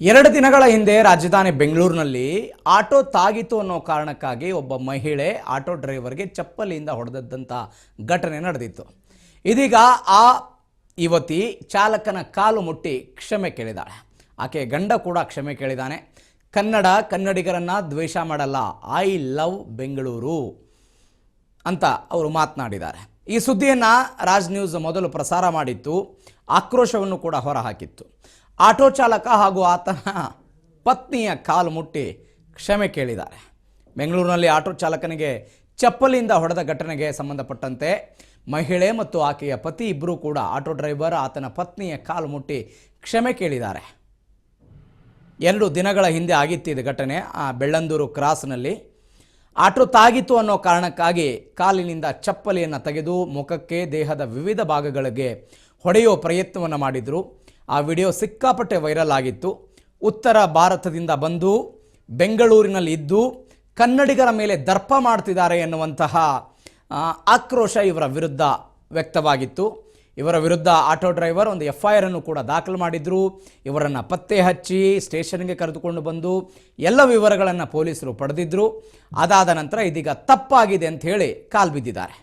2 ದಿನಗಳ ಹಿಂದೆ ರಾಜಧಾನಿ ಬೆಂಗಳೂರಿನಲ್ಲಿ ಆಟೋ ತಾಗಿತು ಅನ್ನೋ ಕಾರಣಕ್ಕಾಗಿ ಒಬ್ಬ ಮಹಿಳೆ ಆಟೋ ಡ್ರೈವರ್ಗೆ ಚಪ್ಪಲಿಯಿಂದ ಹೊಡೆದಂತ ಘಟನೆ ನಡೆದಿತ್ತು. ಇದೀಗ ಆ ಯುವತಿ ಚಾಲಕನ ಕಾಲು ಮುಟ್ಟಿ ಕ್ಷಮೆ ಕೇಳಿದಾಳೆ. ಆಕೆ ಗಂಡ ಕೂಡ ಕ್ಷಮೆ ಕೇಳಿದಾನೆ. ಕನ್ನಡಿಗರನ್ನ ದ್ವೇಷ ಮಾಡಲ್ಲ, ಐ ಲವ್ ಬೆಂಗಳೂರು ಅಂತ ಅವರು ಮಾತನಾಡಿದ್ದಾರೆ. ಈ ಸುದ್ದಿಯನ್ನು ರಾಜ್ ನ್ಯೂಸ್ ಮೊದಲು ಪ್ರಸಾರ ಮಾಡಿತ್ತು, ಆಕ್ರೋಶವನ್ನು ಕೂಡ ಹೊರಹಾಕಿತ್ತು. ಆಟೋ ಚಾಲಕ ಹಾಗೂ ಆತನ ಪತ್ನಿಯ ಕಾಲು ಮುಟ್ಟಿ ಕ್ಷಮೆ ಕೇಳಿದ್ದಾರೆ. ಬೆಂಗಳೂರಿನಲ್ಲಿ ಆಟೋ ಚಾಲಕನಿಗೆ ಚಪ್ಪಲಿಯಿಂದ ಹೊಡೆದ ಘಟನೆಗೆ ಸಂಬಂಧಪಟ್ಟಂತೆ ಮಹಿಳೆ ಮತ್ತು ಆಕೆಯ ಪತಿ ಇಬ್ಬರೂ ಕೂಡ ಆಟೋ ಡ್ರೈವರ್ ಆತನ ಪತ್ನಿಯ ಕಾಲು ಮುಟ್ಟಿ ಕ್ಷಮೆ ಕೇಳಿದ್ದಾರೆ. 2 ದಿನಗಳ ಹಿಂದೆ ಆಗಿತ್ತಿದ್ದ ಘಟನೆ. ಆ ಬೆಳ್ಳಂದೂರು ಕ್ರಾಸ್ನಲ್ಲಿ ಆಟೋ ತಾಗಿತು ಅನ್ನೋ ಕಾರಣಕ್ಕಾಗಿ ಕಾಲಿನಿಂದ ಚಪ್ಪಲಿಯನ್ನು ತೆಗೆದು ಮುಖಕ್ಕೆ ದೇಹದ ವಿವಿಧ ಭಾಗಗಳಿಗೆ ಹೊಡೆಯುವ ಪ್ರಯತ್ನವನ್ನು ಮಾಡಿದರು. ಆ ವಿಡಿಯೋ ಸಿಕ್ಕಾಪಟ್ಟೆ ವೈರಲ್ ಆಗಿತ್ತು. ಉತ್ತರ ಭಾರತದಿಂದ ಬಂದು ಬೆಂಗಳೂರಿನಲ್ಲಿ ಇದ್ದು ಕನ್ನಡಿಗರ ಮೇಲೆ ದರ್ಪ ಮಾಡ್ತಿದ್ದಾರೆ ಎನ್ನುವಂತಹ ಆಕ್ರೋಶ ಇವರ ವಿರುದ್ಧ ವ್ಯಕ್ತವಾಗಿತ್ತು. ಇವರ ವಿರುದ್ಧ ಆಟೋ ಡ್ರೈವರ್ ಒಂದು FIR ಅನ್ನು ಕೂಡ ದಾಖಲು ಮಾಡಿದ್ರು. ಇವರನ್ನು ಪತ್ತೆ ಹಚ್ಚಿ ಸ್ಟೇಷನ್ಗೆ ಕರೆದುಕೊಂಡು ಬಂದು ಎಲ್ಲ ವಿವರಗಳನ್ನು ಪೊಲೀಸರು ಪಡೆದಿದ್ರು. ಅದಾದ ನಂತರ ಇದೀಗ ತಪ್ಪಾಗಿದೆ ಅಂತ ಹೇಳಿ ಕಾಲು ಬಿದ್ದಿದ್ದಾರೆ.